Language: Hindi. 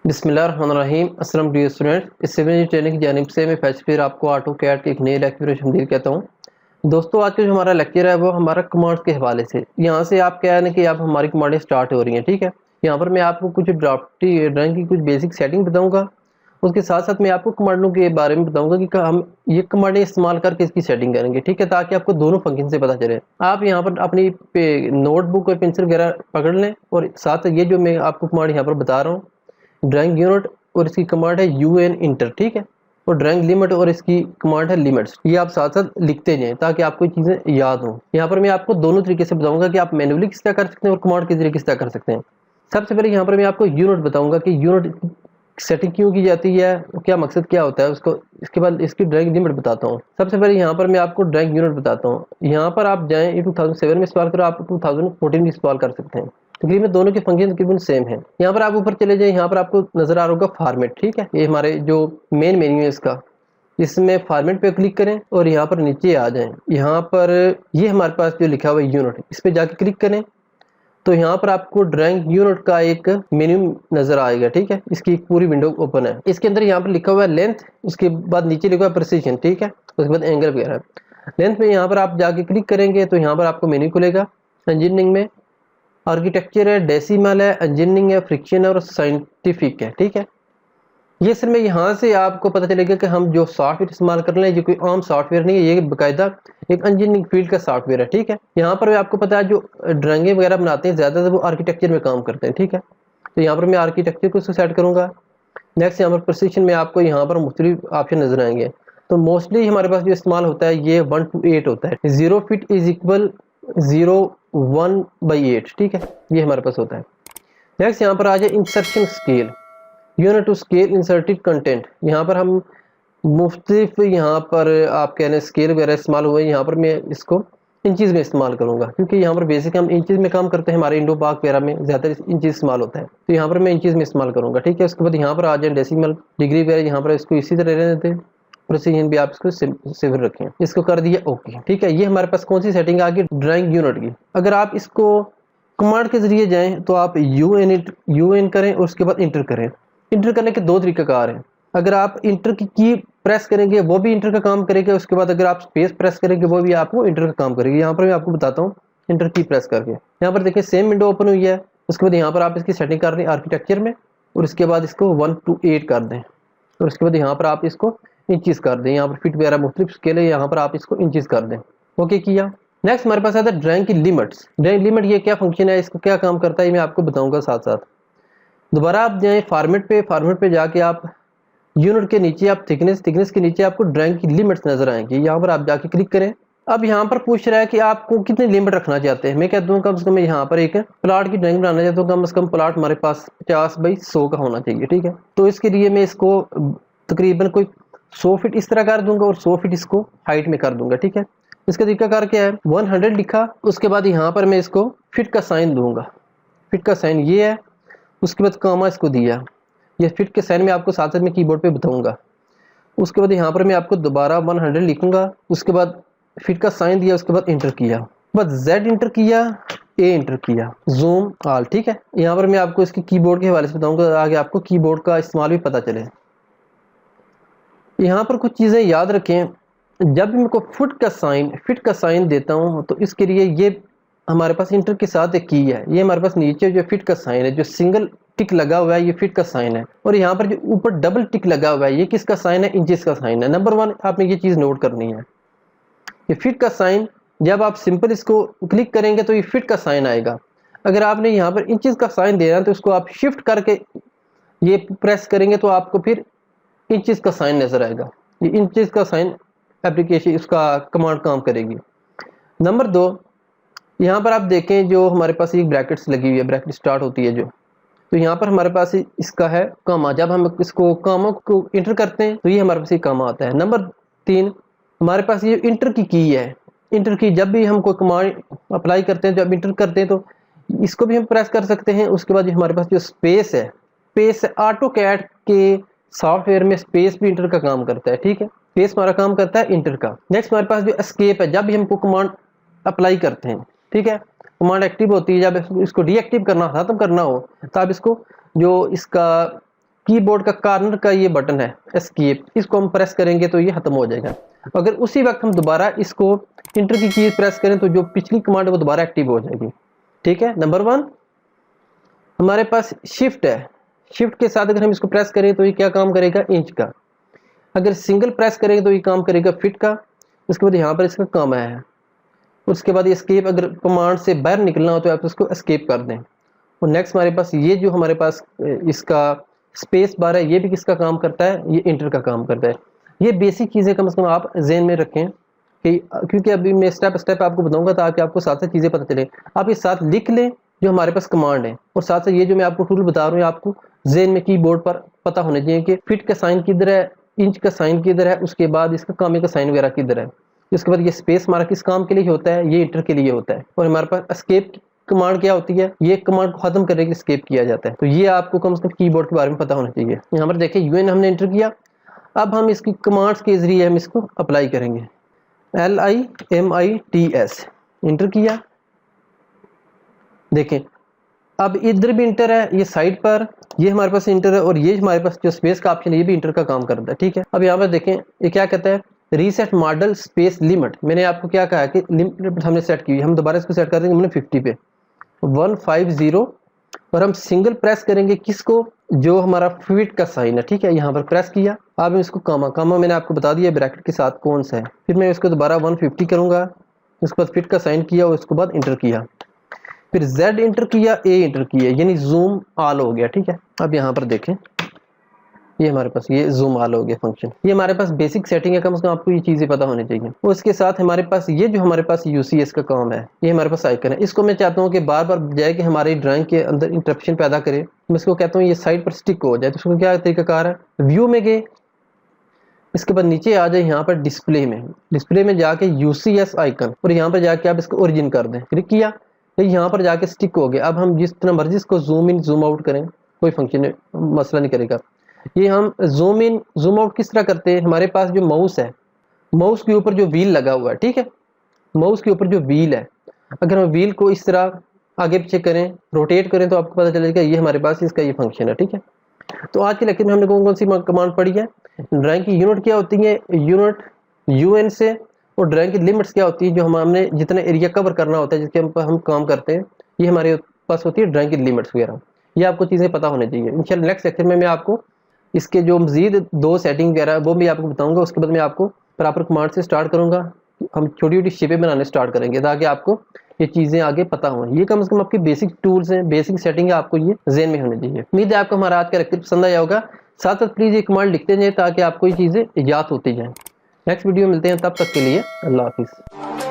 बिस्मिल्लाहिर्रहमानिर्रहीम। अस्सलाम डियर स्टूडेंट, इस सिविल ट्रेनिंग की जानिब से मैं फैज फिर आपको ऑटो कैड के एक नए लेक्चर में खुशामदीद कहता हूँ। दोस्तों, आज का जो हमारा लेक्चर है वो हमारा कमांड्स के हवाले से। यहाँ से आप क्या है ना कि आप हमारी कमांडें स्टार्ट हो रही हैं। ठीक है, यहाँ पर मैं आपको कुछ ड्राइंग की कुछ बेसिक सेटिंग बताऊँगा। उसके साथ साथ मैं आपको कमांडों के बारे में बताऊंगा कि हम ये कमांडें इस्तेमाल करके इसकी सेटिंग करेंगे। ठीक है, ताकि आपको दोनों फंक्शन से पता चले। आप यहाँ पर अपनी नोटबुक और पेंसिल वगैरह पकड़ लें और साथ ये जो मैं आपको कमांड यहाँ पर बता रहा हूँ, ड्राइंग यूनिट और इसकी कमांड है UN इंटर। ठीक है, और ड्राइंग लिमिट और इसकी कमांड है लिमिट्स। ये आप साथ साथ लिखते जाएं ताकि आपको चीज़ें याद हों। यहाँ पर मैं आपको दोनों तरीके से बताऊंगा कि आप मैन्युअली किस तरह कर सकते हैं और कमांड के जरिए किस तरह कर सकते हैं। सबसे पहले यहाँ पर मैं आपको यूनिट बताऊंगा कि यूनिट सेटिंग क्यों की जाती है, क्या मकसद क्या होता है उसको। इसके बाद इसकी ड्राइंग लिमिट बताता हूँ। सबसे पहले यहाँ पर मैं आपको ड्राइंग यूनिट बताता हूँ। यहाँ पर आप जाएं, ये 2007 में इस्तेमाल करो, आप 2014 में इस्तेमाल कर सकते हैं। तकरीबन दोनों के फंक्शन तकरीबन सेम है। यहाँ पर आप ऊपर चले जाए, यहाँ पर आपको नजर आ रहा होगा फॉर्मेट। ठीक है, ये हमारे जो मेन मेन्यू है इसका, इसमें फॉर्मेट पे क्लिक करें और यहाँ पर नीचे आ जाएं। यहाँ पर ये हमारे पास जो लिखा हुआ है यूनिट, इस पर जाके क्लिक करें तो यहाँ पर आपको ड्राइंग यूनिट का एक मेन्यू नजर आएगा। ठीक है, इसकी एक पूरी विंडो ओपन है। इसके अंदर यहाँ पर लिखा हुआ है लेंथ, उसके बाद नीचे लिखा हुआ है प्रिसीजन। ठीक है, उसके बाद एंगल वगैरह। लेंथ में यहाँ पर आप जाके क्लिक करेंगे तो यहाँ पर आपको मेन्यू खुलेगा। इंजीनियरिंग में आर्किटेक्चर है, डेसिमल है, इंजीनियरिंग है, फ्रिक्शन है और साइंटिफिक है। ठीक है, ये सर में यहाँ से आपको पता चलेगा कि हम जो सॉफ्टवेयर इस्तेमाल कर रहे हैं ये कोई आम सॉफ्टवेयर नहीं है, ये बाकायदा एक इंजीनियरिंग फील्ड का सॉफ्टवेयर है। ठीक है, यहाँ पर आपको पता है जो ड्राइंगें वगैरह बनाते हैं ज़्यादातर वो आर्किटेक्चर में काम करते हैं। ठीक है, तो यहाँ पर मैं आर्किटेक्चर को सेट करूँगा। नेक्स्ट यहाँ पर प्रिसीजन में आपको यहाँ पर मुख्तलिफ ऑप्शन नजर आएंगे। तो मोस्टली हमारे पास जो इस्तेमाल होता है ये 1 to 8 होता है। 0 फीट इज इक्वल 0.1/8। ठीक है, ये हमारे पास होता है। नेक्स्ट यहाँ पर आ जाए insertion scale, unit to scale inserted content. यहाँ पर हम मुख्तलिफ यहाँ पर आप कहने स्केल वगैरह इस्तेमाल हुए। यहाँ पर मैं इसको इंचज़ में इस्तेमाल करूँगा क्योंकि यहाँ पर बेसिक हम इंचज़ में काम करते हैं। हमारे इंडो पाक वगैरह में ज़्यादातर इंचज़ इस्तेमाल होता है, तो यहाँ पर मैं इंचज़ में इस्तेमाल करूँगा। ठीक है, उसके बाद यहाँ पर आ जाए डेसिमल, डिग्री वगैरह, यहाँ पर इसको इसी तरह रहने देते हैं। प्रिसीजन भी आप इसको सिविल रखें, इसको कर दिया ओके। ठीक है, ये हमारे पास कौन सी सेटिंग आ गई ड्राइंग यूनिट की। अगर आप इसको कमांड के जरिए जाएं तो आप UN करें और उसके बाद इंटर करें। इंटर करने के दो तरीकाकार हैं। अगर आप इंटर की प्रेस करेंगे वो भी इंटर का काम करेगा, उसके बाद अगर आप स्पेस प्रेस करेंगे वो भी आपको इंटर का काम करेगी। यहाँ पर मैं आपको बताता हूँ इंटर की प्रेस करके। यहाँ पर देखिए सेम विंडो ओपन हुई है। उसके बाद यहाँ पर आप इसकी सेटिंग कर रहे हैं आर्किटेक्चर में और इसके बाद इसको 1 to 8 कर दें और उसके बाद यहाँ पर आप इसको इंचज़ कर दें। यहाँ पर फिट वगैरह मुख्तलिफ स्केल है, यहाँ पर आप इसको इंचज़ कर दें। ओके किया। नेक्स्ट हमारे पास आता है ड्राइंग की लिमिट्स। ड्राइंग लिमिट ये क्या फंक्शन है, इसका क्या काम करता है, ये मैं आपको बताऊंगा साथ साथ। दोबारा आप जाएं फॉर्मेट पे जाके आप यूनिट के नीचे आप थिकनेस के नीचे आपको ड्राइंग की लिमिट्स नजर आएंगी। यहाँ पर आप जाके क्लिक करें। अब यहाँ पर पूछ रहा है कि आपको कितनी लिमिट रखना चाहते हैं। मैं कहता हूँ कम से कम यहाँ पर एक प्लाट की ड्राइंग बनाना चाहता हूँ, कम से कम प्लाट हमारे पास 50/100 का होना चाहिए। ठीक है, तो इसके लिए मैं इसको तकरीबन कोई 100 फीट इस तरह कर दूंगा और 100 फीट इसको हाइट में कर दूंगा। ठीक है, इसका तरीकाकार क्या है, 100 लिखा, उसके बाद यहाँ पर मैं इसको फिट का साइन दूंगा। फिट का साइन ये है, उसके बाद कामा इसको दिया। ये फिट के साइन में आपको साथ साथ में कीबोर्ड पे बताऊंगा। उसके बाद यहाँ पर मैं आपको दोबारा 100 लिखूंगा, उसके बाद फिट का साइन दिया, उसके बाद इंटर किया, बस Z इंटर किया, A इंटर किया, जूम ऑल। ठीक है, यहाँ पर मैं आपको इसके कीबोर्ड के हवाले से बताऊंगा, आगे आपको कीबोर्ड का इस्तेमाल भी पता चले। यहाँ पर कुछ चीज़ें याद रखें, जब भी मैं को फिट का साइन देता हूँ तो इसके लिए ये हमारे पास इंटर के साथ एक की है। ये हमारे पास नीचे जो फिट का साइन है, जो सिंगल टिक लगा हुआ है, ये फिट का साइन है। और यहाँ पर जो ऊपर डबल टिक लगा हुआ है, ये किसका साइन है, इंचेस का साइन है। नंबर 1 आपने ये चीज़ नोट करनी है। ये फिट का साइन जब आप सिंपल इसको क्लिक करेंगे तो ये फिट का साइन आएगा। अगर आपने यहाँ पर इंचेस का साइन देना है तो इसको आप शिफ्ट करके ये प्रेस करेंगे तो आपको फिर इंचेस का साइन नजर आएगा। ये इंचेस का साइन एप्लीकेशन इसका कमांड काम करेगी। नंबर 2, यहाँ पर आप देखें जो हमारे पास एक ब्रैकेट्स लगी हुई है, ब्रैकेट स्टार्ट होती है जो, तो यहाँ पर हमारे पास इसका है कामा। जब हम इसको कामा को इंटर करते हैं तो ये हमारे पास ये कामा आता है। नंबर 3, हमारे पास ये इंटर की है। इंटर की जब भी हम कोई कमांड अप्लाई करते हैं, जब इंटर करते हैं तो इसको भी हम प्रेस कर सकते हैं। उसके बाद हमारे पास जो स्पेस है, ऑटो कैड के सॉफ्टवेयर में स्पेस भी इंटर का काम करता है। ठीक है, स्पेस हमारा काम करता है इंटर का। नेक्स्ट हमारे पास जो एस्केप है, जब भी हमको कमांड अप्लाई करते हैं, ठीक है, कमांड एक्टिव होती है, जब इसको डीएक्टिव करना खत्म करना हो तब इसको जो इसका कीबोर्ड का कॉर्नर का ये बटन है एस्केप, इसको हम प्रेस करेंगे तो ये खत्म हो जाएगा। अगर उसी वक्त हम दोबारा इसको इंटर की कीज प्रेस करें तो जो पिछली कमांड है वो दोबारा एक्टिव हो जाएगी। ठीक है। नंबर 1 हमारे पास शिफ्ट है, शिफ्ट के साथ अगर हम इसको प्रेस करें तो ये क्या काम करेगा, इंच का। अगर सिंगल प्रेस करेंगे तो ये काम करेगा फीट का। उसके बाद यहाँ पर इसका काम आया है। उसके बाद एस्केप, अगर कमांड से बाहर निकलना हो तो आप इसको एस्केप कर दें। और नेक्स्ट हमारे पास ये जो हमारे पास इसका स्पेस बार है, ये भी किसका काम करता है, ये इंटर का काम करता है। ये बेसिक चीज़ें कम से कम आप ज़हन में रखें कि क्योंकि अभी मैं स्टेप स्टेप आपको बताऊंगा ताकि आपको साथ साथ चीज़ें पता चले। आप ये साथ लिख लें जो हमारे पास कमांड है, और साथ साथ ये जो मैं आपको टूल बता रहा हूँ आपको ज़हन में कीबोर्ड पर पता होना चाहिए कि फिट का साइन किधर है, इंच का साइन किधर है, उसके बाद इसका कामे का साइन वगैरह किधर है। उसके बाद ये स्पेस हमारा किस काम के लिए होता है, ये इंटर के लिए होता है। और हमारे पास एस्केप कमांड क्या होती है, ये कमांड को खत्म करने के लिए एस्केप किया जाता है। तो ये आपको कम से कम कीबोर्ड के बारे में पता होना चाहिए। यहाँ पर देखिए यूएन हमने इंटर किया। अब हम इसकी कमांड्स के जरिए हम इसको अप्लाई करेंगे। LIMITS इंटर किया। देखें अब इधर भी इंटर है, ये साइड पर ये हमारे पास इंटर है, और ये हमारे पास जो स्पेस का ऑप्शन है ये भी इंटर का काम करता है। ठीक है। अब यहाँ पर देखें ये क्या कहता है, रीसेट मॉडल स्पेस लिमिट। मैंने आपको क्या कहा कि लिमिट हमने सेट की, हम दोबारा इसको सेट कर देंगे हमने 50 पे 150, और हम सिंगल प्रेस करेंगे किसको, जो हमारा फीट का साइन है। ठीक है। यहाँ पर प्रेस किया। अब इसको कामा मैंने आपको बता दिया ब्रैकेट के साथ कौन सा है। फिर मैं इसको दोबारा 150 करूंगा, उसके बाद फिट का साइन किया और उसके बाद इंटर किया, फिर Z इंटर किया, A इंटर किया, यानी जूम ऑल हो गया। ठीक है। अब यहाँ पर देखें ये हमारे पास ये जूम ऑल हो गया फंक्शन। ये हमारे पास बेसिक सेटिंग है, कम से कम आपको ये चीज़ें पता होनी चाहिए। और उसके साथ हमारे पास ये जो हमारे पास UCS का काम है, ये हमारे पास आइकन है। इसको मैं चाहता हूँ कि बार बार बजाय कि हमारी ड्राइंग के अंदर इंटरप्शन पैदा करे, मैं इसको कहता हूँ ये साइड पर स्टिक हो जाए। तो उसको क्या तरीकाकार है, व्यू में गए, इसके बाद नीचे आ जाए यहाँ पर डिस्प्ले में जाके UCS आइकन, और यहाँ पर जाके आप इसको ओरिजिन कर दें। क्लिक किया तो यहाँ पर जाके स्टिक हो गया। अब हम जिस तरह मर्जी इसको जूम इन जूम आउट करें कोई फंक्शन मसला नहीं करेगा। ये हम जूम इन जूम आउट किस तरह करते हैं, हमारे पास जो माउस है, माउस के ऊपर जो व्हील लगा हुआ है, ठीक है, माउस के ऊपर जो व्हील है, अगर हम व्हील को इस तरह आगे पीछे करें, रोटेट करें, तो आपको पता चलेगा ये हमारे पास इसका ये फंक्शन है। ठीक है। तो आज के लेक्चर में हमने कौन कौन सी कमांड पढ़ी है, ड्राइंग की यूनिट क्या होती है, यूनिट UN से, और ड्राइंग की लिमिट्स क्या होती है, जो हमने जितना एरिया कवर करना होता है जिसके हम काम करते हैं, ये हमारे पास होती है ड्राइंग की लिमिट्स वगैरह। ये आपको चीज़ें पता होनी चाहिए। इंशाल्लाह नेक्स्ट लेक्चर में मैं आपको इसके जो मजीद 2 सेटिंग वगैरह वो भी आपको बताऊंगा। उसके बाद मैं आपको प्रॉपर कमांड से स्टार्ट करूंगा, हम छोटी छोटी शेपें बनाने स्टार्ट करेंगे ताकि आपको ये चीज़ें आगे पता हों। ये कम से कम आपके बेसिक टूल्स हैं, बेसिक सेटिंग है, आपको ये ज़हन में होनी चाहिए। उम्मीद है आपको हमारा आज का लेक्चर पसंद आया होगा। साथ साथ प्लीज़ ये कमांड लिखते जाएं ताकि आपको ये चीज़ें याद होती जाएँ। नेक्स्ट वीडियो मिलते हैं, तब तक के लिए अल्लाह हाफिज़।